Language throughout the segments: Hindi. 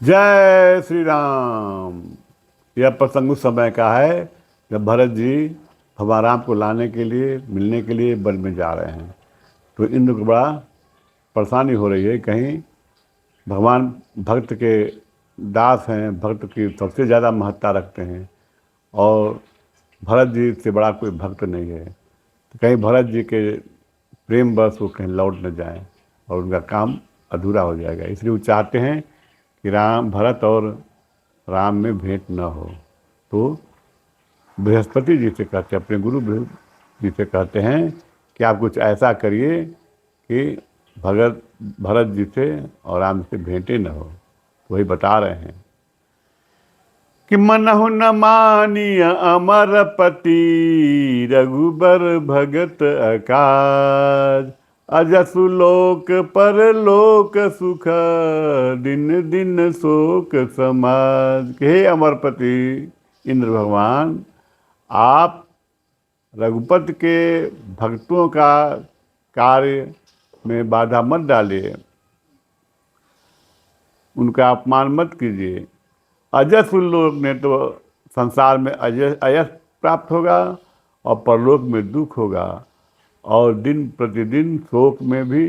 जय श्री राम। यह प्रसंग उस समय का है जब भरत जी भगवान राम को लाने के लिए मिलने के लिए वन में जा रहे हैं। तो इंद्र को बड़ा परेशानी हो रही है, कहीं भगवान भक्त के दास हैं, भक्त की सबसे ज़्यादा महत्ता रखते हैं और भरत जी से बड़ा कोई भक्त नहीं है। तो कहीं भरत जी के प्रेम बस वो कहीं लौट न जाएं और उनका काम अधूरा हो जाएगा। इसलिए वो चाहते हैं कि राम भरत और राम में भेंट न हो। तो बृहस्पति जी से कहते हैं, अपने गुरु जी से कहते हैं कि आप कुछ ऐसा करिए कि भगत भरत जी से और राम से भेंटे न हो। तो वही बता रहे हैं कि मनहु न मानिय अमरपति, रघुबर भगत अकाज, अजसु लोक परलोक सुख, दिन दिन शोक समाज। हे अमरपति इंद्र भगवान, आप रघुपति के भक्तों का कार्य में बाधा मत डालिए, उनका अपमान मत कीजिए। अजस लोक ने तो संसार में अयस प्राप्त होगा और परलोक में दुख होगा, और दिन प्रतिदिन शोक में भी,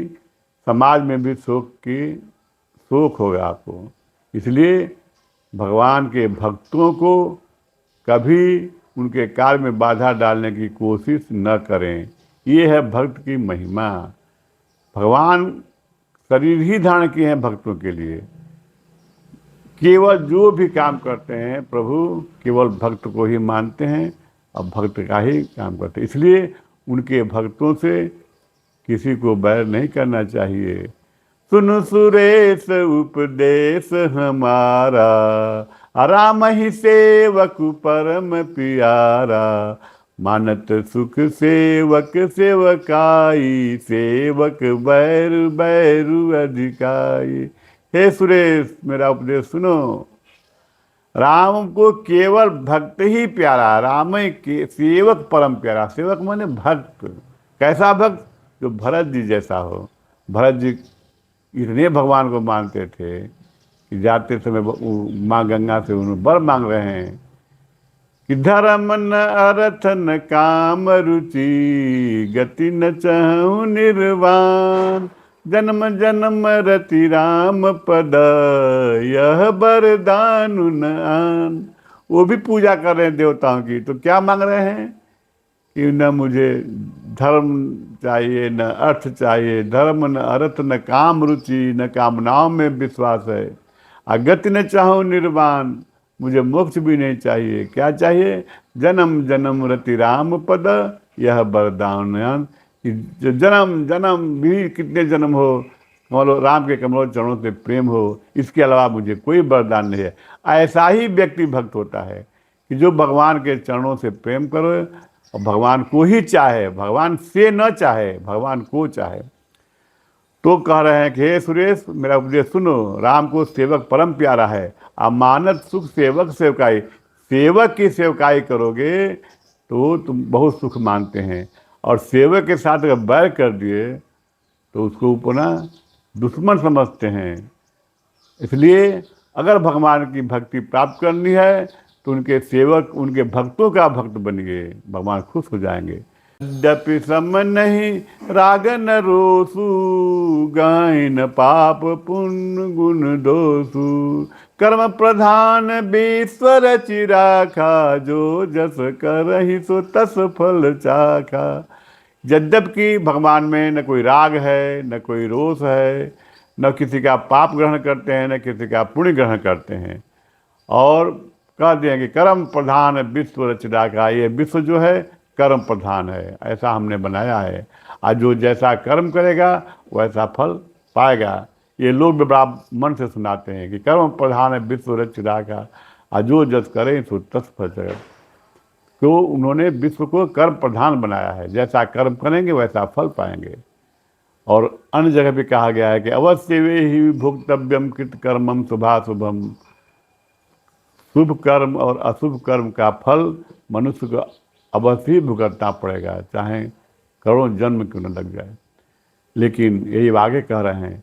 समाज में भी शोक होगा आपको। इसलिए भगवान के भक्तों को कभी उनके कार्य में बाधा डालने की कोशिश न करें। ये है भक्त की महिमा। भगवान शरीर ही धारण किए हैं भक्तों के लिए। केवल जो भी काम करते हैं प्रभु केवल भक्त को ही मानते हैं और भक्त का ही काम करते हैं। इसलिए उनके भक्तों से किसी को बैर नहीं करना चाहिए। सुन सुरेश उपदेश हमारा, राम ही सेवक परम प्यारा, मानत सुख सेवक सेवकाई, सेवक बैरु बैरु अधिकाई। हे सुरेश, मेरा उपदेश सुनो। राम को केवल भक्त ही प्यारा, राम ही के सेवक परम प्यारा। सेवक माने भक्त। कैसा भक्त? जो भरत जी जैसा हो। भरत जी इतने भगवान को मानते थे कि जाते समय माँ गंगा से उन्होंने वर मांग रहे हैं कि धर्म न अर्थ न काम रुचि, गति न चाहूं निर्वाण, जन्म जन्म रति राम पद, यह वरदान न आन। वो भी पूजा कर रहे हैं देवताओं की, तो क्या मांग रहे हैं कि न मुझे धर्म चाहिए, न अर्थ चाहिए, धर्म न अर्थ न काम रुचि, न कामनाओं में विश्वास है, अगति न चाहूं निर्वाण, मुझे मोक्ष भी नहीं चाहिए। क्या चाहिए? जन्म जन्म रति राम पद, यह वरदान। जो जन्म जन्म भी कितने जन्म हो, कमलो राम के कमलों चरणों से प्रेम हो, इसके अलावा मुझे कोई वरदान नहीं है। ऐसा ही व्यक्ति भक्त होता है कि जो भगवान के चरणों से प्रेम करो और भगवान को ही चाहे, भगवान से न चाहे, भगवान को चाहे। तो कह रहे हैं कि हे सुरेश, मेरा उपदेश सुनो। राम को सेवक परम प्यारा है। अमानत सुख सेवक सेवकाई, सेवक की सेवकाई करोगे तो तुम बहुत सुख मानते हैं, और सेवक के साथ अगर बैर कर दिए तो उसको अपना दुश्मन समझते हैं। इसलिए अगर भगवान की भक्ति प्राप्त करनी है तो उनके सेवक, उनके भक्तों का भक्त बनिए, भगवान खुश हो जाएंगे। यद्यपि सम नहीं राग न रोसु, गाय न पाप पुण्य गुण दोषु, कर्म प्रधान बीश्वर चिराखा, जो जस करहि सो तस फल चाखा। यद्यपि भगवान में न कोई राग है, न कोई रोष है, न किसी का पाप ग्रहण करते हैं, न किसी का पुण्य ग्रहण करते हैं, और कह दें कि कर्म प्रधान विश्व रचना का, ये विश्व जो है कर्म प्रधान है, ऐसा हमने बनाया है। और जो जैसा कर्म करेगा वैसा फल पाएगा। ये लोग भी बड़ा मन से सुनाते हैं कि कर्म प्रधान है विश्व रचना का, और जो जस करे सो तस फल जगत। तो उन्होंने विश्व को कर्म प्रधान बनाया है, जैसा कर्म करेंगे वैसा फल पाएंगे। और अन्य जगह पे कहा गया है कि अवश्य वे ही भोक्तव्यम कृत कर्मम शुभाशुभम, शुभ कर्म और अशुभ कर्म का फल मनुष्य को अवश्य ही भुगतना पड़ेगा, चाहे करोड़ों जन्म क्यों न लग जाए। लेकिन यही आगे कह रहे हैं